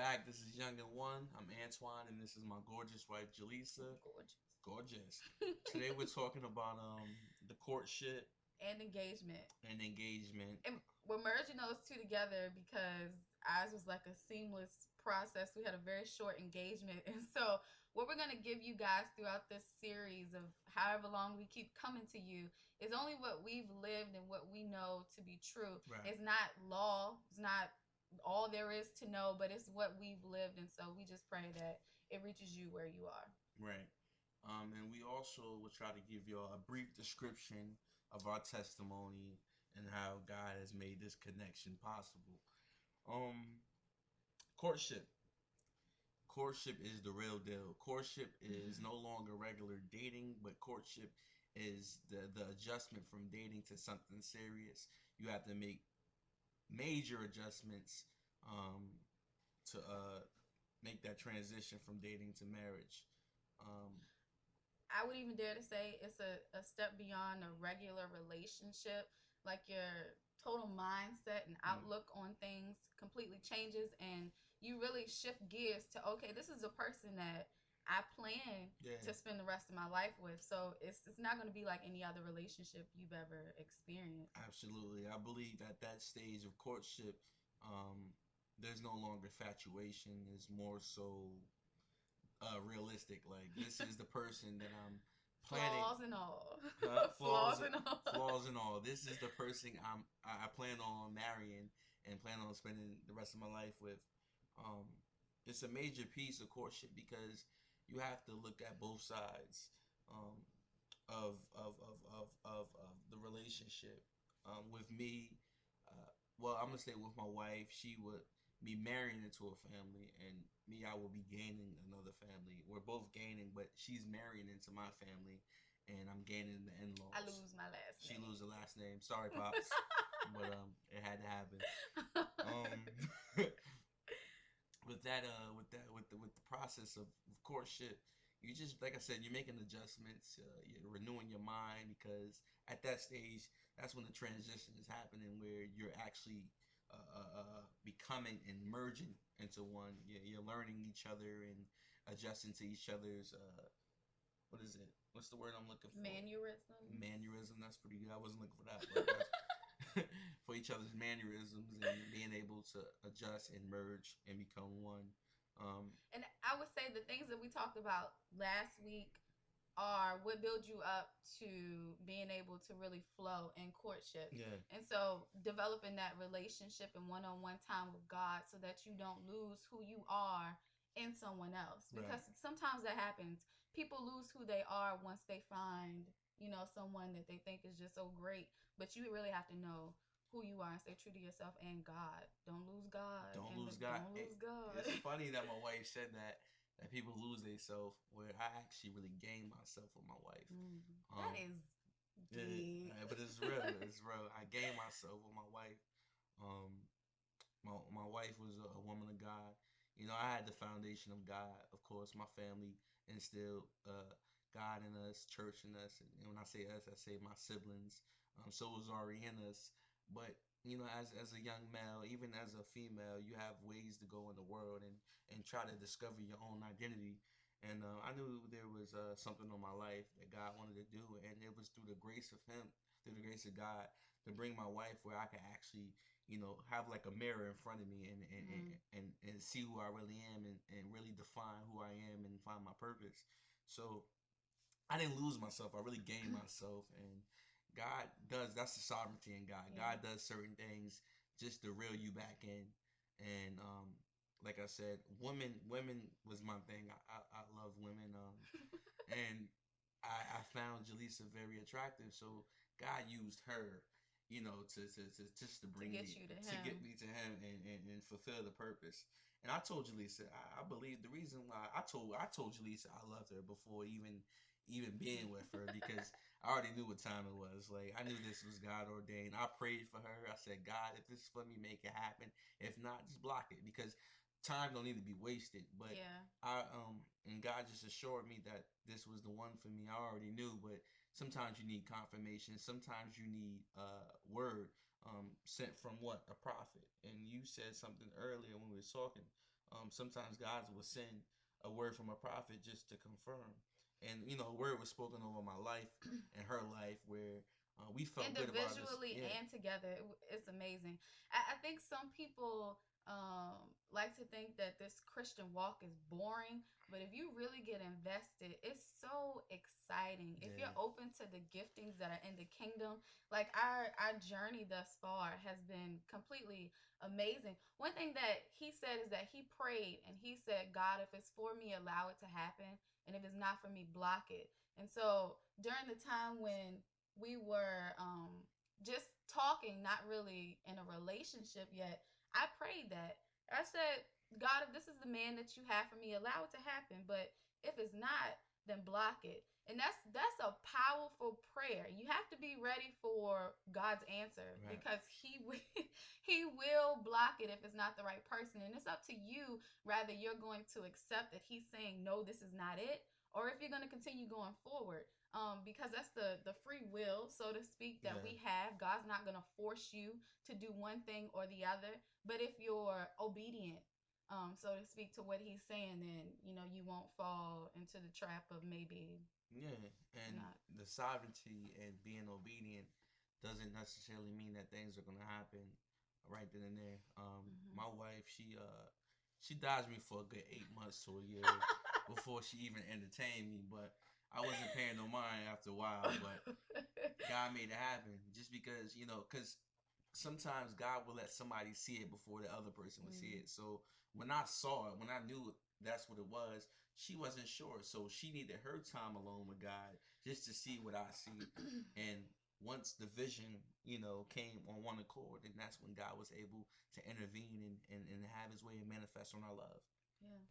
back. This is Young and One. I'm Antoine, and this is my gorgeous wife, Jaleesa. Gorgeous. Gorgeous. Today we're talking about the courtship And engagement. and engagement. And we're merging those two together because ours was like a seamless process. We had a very short engagement. And so, what we're going to give you guys throughout this series of however long we keep coming to you is only what we've lived and what we know to be true. Right. It's not law, it's not all there is to know, but it's what we've lived. And so, we just pray that it reaches you where you are. Right. And we also will try to give you a brief description of our testimony and how God has made this connection possible. Um, Courtship. Courtship is the real deal. Courtship is no longer regular dating, but courtship is the adjustment from dating to something serious. You have to make major adjustments um, to make that transition from dating to marriage. Um, I would even dare to say it's a step beyond a regular relationship. Like your total mindset and mm, outlook on things completely changes, and you really shift gears to okay, this is a person that I plan yeah, to spend the rest of my life with. So it's not going to be like any other relationship you've ever experienced. absolutely. I believe at that stage of courtship, um, there's no longer infatuation. It's more so realistic. Like this is the person that I'm planning. Flaws and all. Flaws, Flaws and all. flaws and all. This is the person I plan on marrying and plan on spending the rest of my life with. Um, it's a major piece of courtship because you have to look at both sides um, of the relationship. With me, well, I'm gonna stay with my wife. She would be marrying into a family, and me, I will be gaining another family. We're both gaining, but she's marrying into my family, and I'm gaining the I in-laws. lose my last She name. loses the last name. Sorry, pops, but it had to happen. Um, with the process of courtship, you just like I said, you're making adjustments, you're renewing your mind because at that stage, that's when the transition is happening where you're actually becoming and merging into one. You're learning each other and adjusting to each other's what is it? What's the word I'm looking for? Mannerisms. Mannerism. That's pretty good. I wasn't looking for that, but that's for each other's mannerisms and being able to adjust and merge and become one. And I would say the things that we talked about last week are what build you up to being able to really flow in courtship. Yeah. And so developing that relationship and one-on-one time with God so that you don't lose who you are in someone else. Because Right. sometimes that happens. People lose who they are once they find, someone that they think is just so great. But you really have to know who you are and stay true to yourself and God. Don't lose God. Don't And lose God. don't lose God. It's funny that my wife said that people lose themselves, where I actually really gain myself with my wife. That Um, is yeah, deep. but it's real. It's real. I gain myself with my wife. Um, my wife was a woman of God. You know, I had the foundation of God. Of course, my family instilled God in us, church in us, and when I say us, I say my siblings. So it was already in us. But you know, as a young male, even as a female, you have ways to go in the world and try to discover your own identity. And I knew there was something on my life that God wanted to do, and it was through the grace of Him, through the grace of God, to bring my wife where I could actually have like a mirror in front of me and see who I really am and really define who I am and find my purpose. So I didn't lose myself. I really gained myself. And God does, that's the sovereignty in God. Yeah. God does certain things just to reel you back in. And like I said, women was my thing. I love women. And I found Jaleesa very attractive. So God used her, to just to To bring get me you to to get him. me to him and fulfill the purpose. And I told Jaleesa, I believe the reason why I told Jaleesa I loved her before even being with her because I already knew what time it was. Like I knew this was God ordained. I prayed for her. I said, God, if this is for me, make it happen. If not, just block it because time don't need to be wasted. But Yeah. and God just assured me that this was the one for me. I already knew, but sometimes you need confirmation. Sometimes you need word sent from what? A prophet. And you said something earlier when we were talking. sometimes God will send a word from a prophet just to confirm. And a word was spoken over my life and her life where we felt good about this. Individually Yeah, and together. It's amazing. I think some people like to think that this Christian walk is boring, but if you really get invested, it's so exciting. If you're yeah, open to the giftings that are in the kingdom, like our journey thus far has been completely amazing. One thing that he said is that he prayed and he said, God, if it's for me, allow it to happen. And if it's not for me, block it. And so during the time when we were just talking, not really in a relationship yet, I prayed that. I said, God, if this is the man that you have for me, allow it to happen. But if it's not, then block it. And that's a powerful prayer. You have to be ready for God's answer right, because he will block it if it's not the right person. And it's up to you whether you're going to accept that he's saying no, this is not it, or if you're going to continue going forward. Because that's the free will, so to speak, that yeah, we have. God's not going to force you to do one thing or the other. But if you're obedient, so to speak, to what he's saying, then you won't fall into the trap of maybe yeah. And not. the sovereignty and being obedient doesn't necessarily mean that things are gonna happen right then and there. Mm-hmm. My wife, she dodged me for a good 8 months to a year before she even entertained me, but I wasn't paying no mind after a while. But God made it happen, just because because sometimes God will let somebody see it before the other person would see Mm. it. So when I saw it, when I knew that's what it was, she wasn't sure. So she needed her time alone with God just to see what I see. And once the vision, came on one accord, and that's when God was able to intervene and have his way and manifest on our love. Yeah.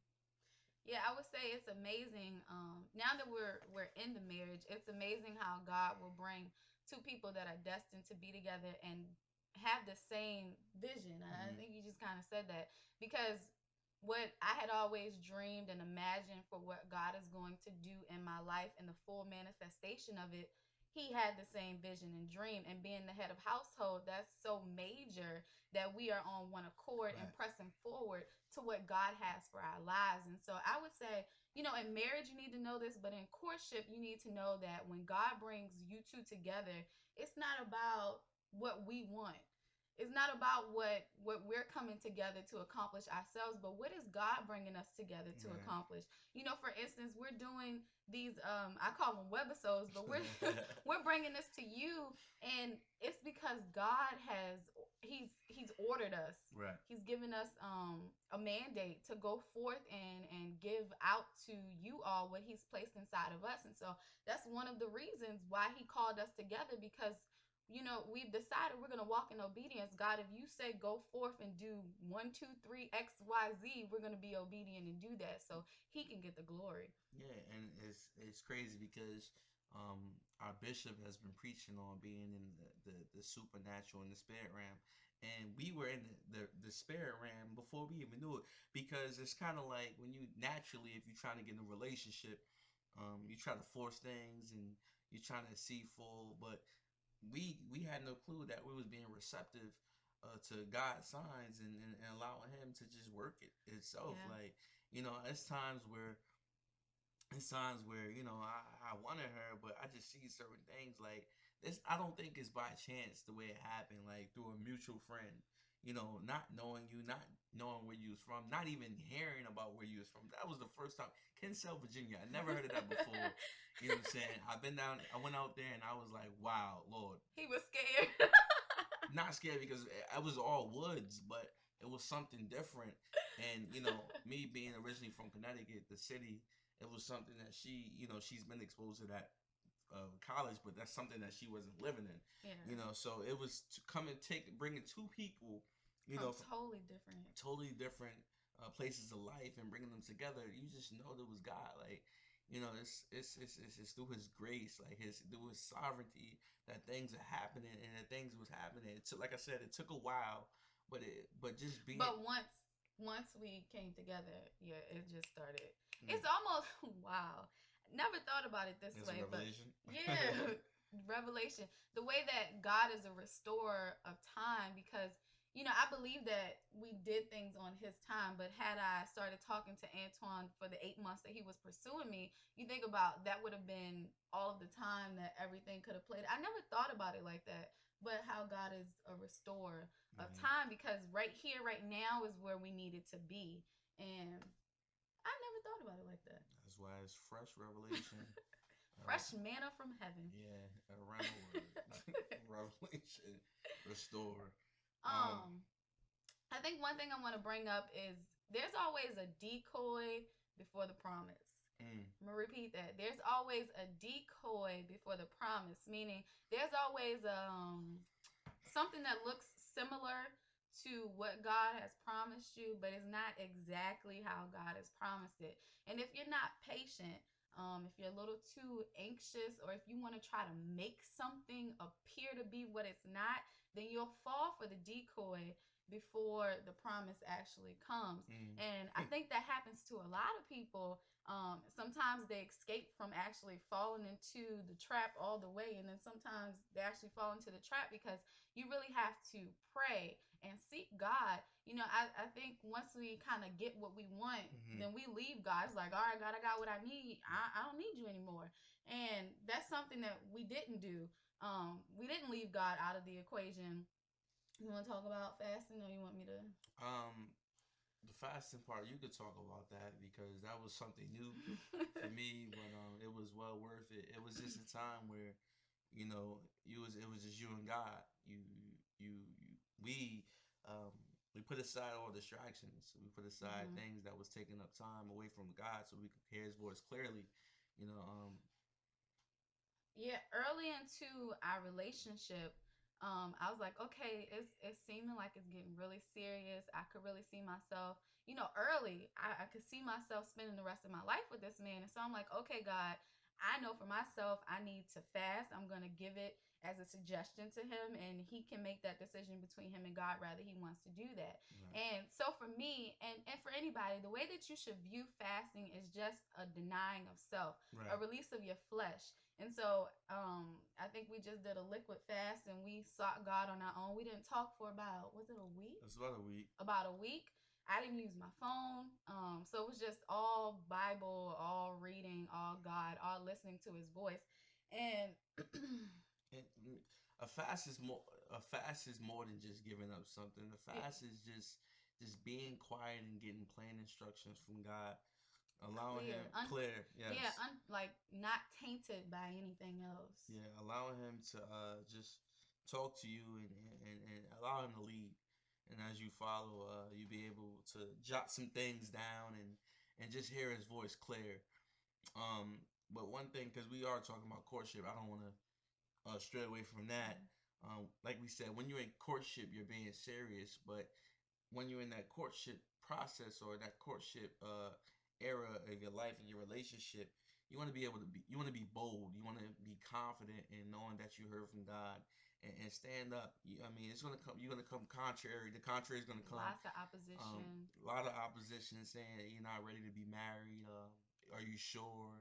Yeah, I would say it's amazing. Now that we're in the marriage, it's amazing how God will bring two people that are destined to be together and have the same vision. I Mm-hmm. think you just kind of said that because what I had always dreamed and imagined for what God is going to do in my life and the full manifestation of it, he had the same vision and dream. And being the head of household, that's so major that we are on one accord and Right. pressing forward to what God has for our lives. And so I would say, in marriage, you need to know this, but in courtship, you need to know that when God brings you two together, it's not about what we want. It's not about what we're coming together to accomplish ourselves, but what is God bringing us together to Right. accomplish? For instance, we're doing these I call them webisodes, but we're we're bringing this to you, and it's because God has he's ordered us. Right. He's given us a mandate to go forth and give out to you all what he's placed inside of us. And so that's one of the reasons why he called us together, because we've decided we're going to walk in obedience. God, if you say go forth and do 1, 2, 3 XYZ, we're going to be obedient and do that so he can get the glory. Yeah, and it's crazy because our bishop has been preaching on being in the supernatural and the spirit realm, and we were in the spirit realm before we even knew it, because it's kind of like when you naturally, if you're trying to get in a relationship, you try to force things and you're trying to see full, but we had no clue that we was being receptive to God's signs, and allowing him to just work it itself. Yeah. Like, it's times where I wanted her, but I just see certain things like this. I don't think it's by chance the way it happened, like through a mutual friend. Not knowing you, not knowing where you was from, not even hearing about where you was from. That was the first time. Kinsale, Virginia. I never heard of that before. You know what I'm saying? I went out there and I was like, wow, Lord. He was scared. Not scared because it was all woods, but it was something different. And me being originally from Connecticut, the city, it was something that she's been exposed to that college, but that's something that she wasn't living in. Yeah. So it was to come and bringing two people, From from totally different. totally different places of life and bringing them together. You just know that was God. Like, it's through His grace, like through His sovereignty, that things are happening, and that things was happening. It took, like I said, it took a while, but just being. But once we came together, yeah, it just started. Mm, It's almost wow. Never thought about it this it's a way, but revelation. yeah, revelation. The way that God is a restorer of time, because I believe that we did things on his time, but had I started talking to Antoine for the 8 months that he was pursuing me, you think about that would have been all of the time that everything could have played. I never thought about it like that, but how God is a restorer of Mm-hmm. time, because right here, right now is where we needed to be. And I never thought about it like that. That's why it's fresh revelation. Uh, Fresh manna from heaven. yeah, a rhema word. Revelation, restore. Um, um, I think one thing I want to bring up is there's always a decoy before the promise. mm, I'm gonna repeat that. There's always a decoy before the promise, meaning there's always something that looks similar to what God has promised you, but it's not exactly how God has promised it. And if you're not patient, if you're a little too anxious, or if you want to try to make something appear to be what it's not, then you'll fall for the decoy before the promise actually comes. mm. And I think that happens to a lot of people. Sometimes they escape from actually falling into the trap all the way, and then sometimes they actually fall into the trap because you really have to pray and seek God. I think once we kind of get what we want, Mm-hmm. then we leave God. It's like, all right, God, I got what I need. I don't need you anymore. And that's something that we didn't do. We didn't leave God out of the equation. You want to talk about fasting, or you want me to? Um, the fasting part, you could talk about that because that was something new for me, but it was well worth it. It was just a time where, it was just you and God. We um we put aside all distractions. We put aside Mm-hmm. things that was taking up time away from God, so we could hear His voice clearly. You know, Yeah, early into our relationship, I was like, okay, it's seeming like it's getting really serious. I could really see myself, early. I could see myself spending the rest of my life with this man. And so I'm like, okay, God, I know for myself I need to fast. I'm gonna give it as a suggestion to him, and he can make that decision between him and God, rather he wants to do that. right, And so for me, and for anybody, the way that you should view fasting is just a denying of self, a right. release of your flesh. And so I think we just did a liquid fast and we sought God on our own. We didn't talk for about, was it a week? That's about a week. About a week. I didn't use my phone. So it was just all Bible, all reading, all God, all listening to his voice. And And a fast is more. A fast is more than just giving up something. A yeah, fast is just being quiet and getting plain instructions from God, allowing clear, Him clear. yeah, Yes, like not tainted by anything else. yeah, allowing Him to just talk to you and allow Him to lead. And as you follow, you be able to jot some things down and just hear His voice clear. Um, but one thing, because we are talking about courtship, I don't want to stray away from that. Mm-hmm. Like we said, when you're in courtship, you're being serious. But when you're in that courtship process or that courtship era of your life and your relationship, you want to be able to be, you want to be bold. You want to be confident in knowing that you heard from God and stand up. I mean, it's gonna come. You're gonna come contrary. The contrary is gonna come. Lots of opposition. A lot of opposition saying that you're not ready to be married. Are you sure?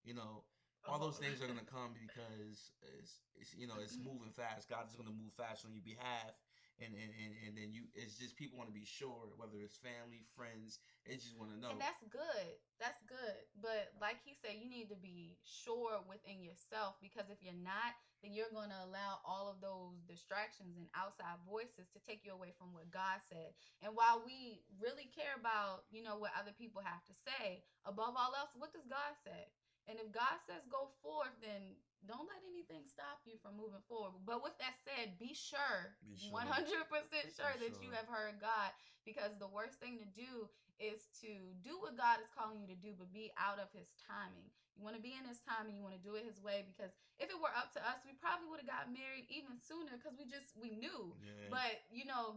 You know, all Oh. those things are gonna come because it's moving fast. God is gonna move fast on your behalf, and then it's just people want to be sure, whether it's family, friends, they just want to And know. that's good. That's good. But like he said, you need to be sure within yourself, because if you're not, then you're going to allow all of those distractions and outside voices to take you away from what God said. And while we really care about, what other people have to say, above all else, what does God say? And if God says go forth, then don't let anything stop you from moving forward. But with that said, be sure, Be sure. 100% Be sure that you sure. have heard God, because the worst thing to do is to do what God is calling you to do, but be out of his timing. You want to be in his timing, you want to do it his way, because if it were up to us, we probably would have got married even sooner, because we knew. Yeah. But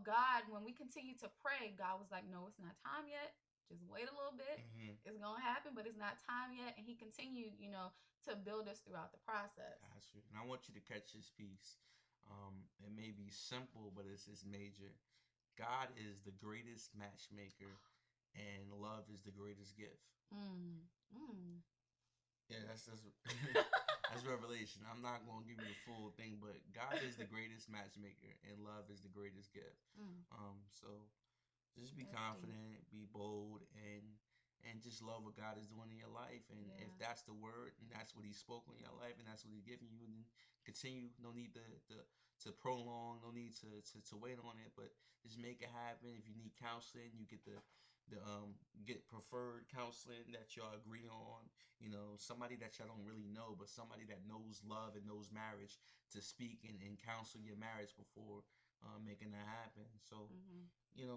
God, when we continue to pray, God was like, no, it's not time yet. Just wait a little bit. Mm-hmm. It's gonna happen, but it's not time yet. And he continued, to build us throughout the process. Got you. And I want you to catch this piece. It may be simple, but it's major. God is the greatest matchmaker, and love is the greatest gift. Mm, mm. Yeah, that's that's revelation. I'm not gonna give you the full thing, but God is the greatest matchmaker, and love is the greatest gift. Mm, So just be that's deep. confident, be bold, and just love what God is doing in your life. And if Yeah. that's the word, and that's what He spoke in your life, and that's what He's giving you, then continue. No need to prolong. No need to wait on it, but just make it happen. If you need counseling, you get the get preferred counseling that y'all agree on. You know, somebody that y'all don't really know, but somebody that knows love and knows marriage to speak and counsel your marriage before making that happen. So Hmm.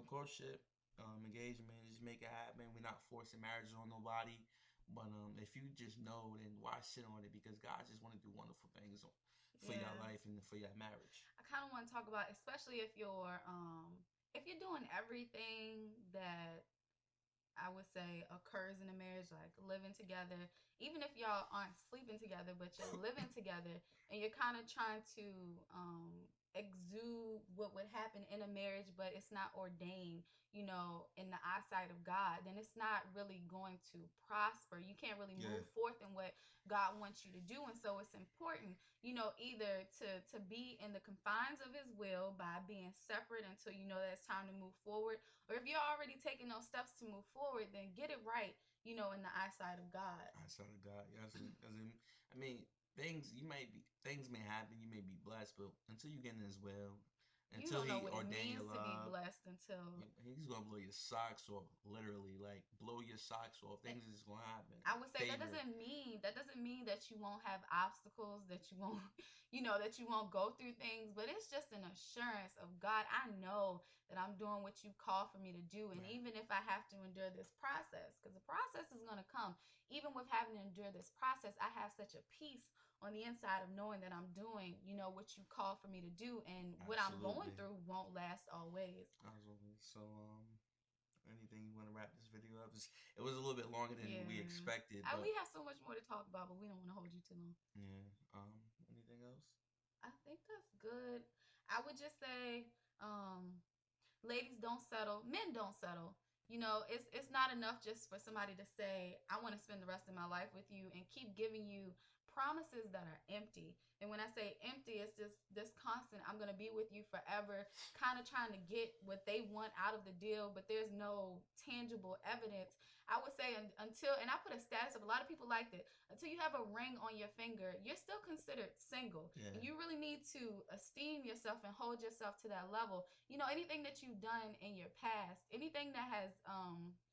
courtship, engagement, just make it happen. We're not forcing marriages on nobody. But if you just know, then why sit on it? Because God just want to do wonderful things for your Yeah. life and for your marriage. I kind of want to talk about, especially if you're doing everything that I would say occurs in a marriage, like living together, even if y'all aren't sleeping together, but you're living together and you're kind of trying to exude what would happen in a marriage, but it's not ordained, in the eyesight of God, then it's not really going to prosper. You can't really Yeah, move forth in what God wants you to do. And so it's important, either to be in the confines of his will by being separate until you know that it's time to move forward, or if you're already taking those steps to move forward, then get it right, in the eyesight of God. outside of God, yes, because I mean, things may happen. You may be blessed, but until you get in His will, You until don't know He what it ordain means your to be love, blessed until. He's gonna blow your socks off. Literally, like blow your socks off. Things is gonna happen. I would say that Favor. doesn't mean that you won't have obstacles, that you won't that you won't go through things, but it's just an assurance of God. I know that I'm doing what you call for me to do, and Right. even if I have to endure this process, because the process is going to come, even with having to endure this process, I have such a peace on the inside of knowing that I'm doing, what you call for me to do, and what I'm going Absolutely. through won't last always. Absolutely. So, anything you want to wrap this video up? It was a little bit longer than we Yeah. expected, We but have so much more to talk about, but we don't want to hold you too long. yeah. Anything else? I think that's good. I would just say, ladies, don't settle. Men don't settle. It's not enough just for somebody to say, I want to spend the rest of my life with you and keep giving you promises that are empty. And when I say empty, it's just this constant, I'm going to be with you forever, kind of trying to get what they want out of the deal, but there's no tangible evidence. I would say until, and I put a status of, a lot of people like that, until you have a ring on your finger, you're still considered single. Yeah. And you really need to esteem yourself and hold yourself to that level. Anything that you've done in your past, anything that has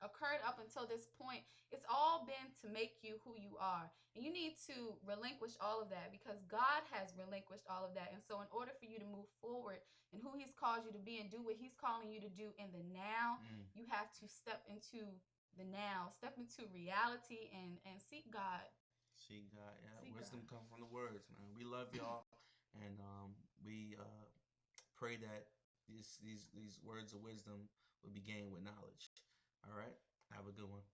occurred up until this point, it's all been to make you who you are. And you need to relinquish all of that because God has relinquished all of that. And so, in order for you to move forward and who He's called you to be and do what He's calling you to do in the now, Mm. you have to step into the now, step into reality, and seek God. See, God, yeah, Seek wisdom God. come from the words, man. We love y'all, and we pray that these words of wisdom will be gained with knowledge. All right, have a good one.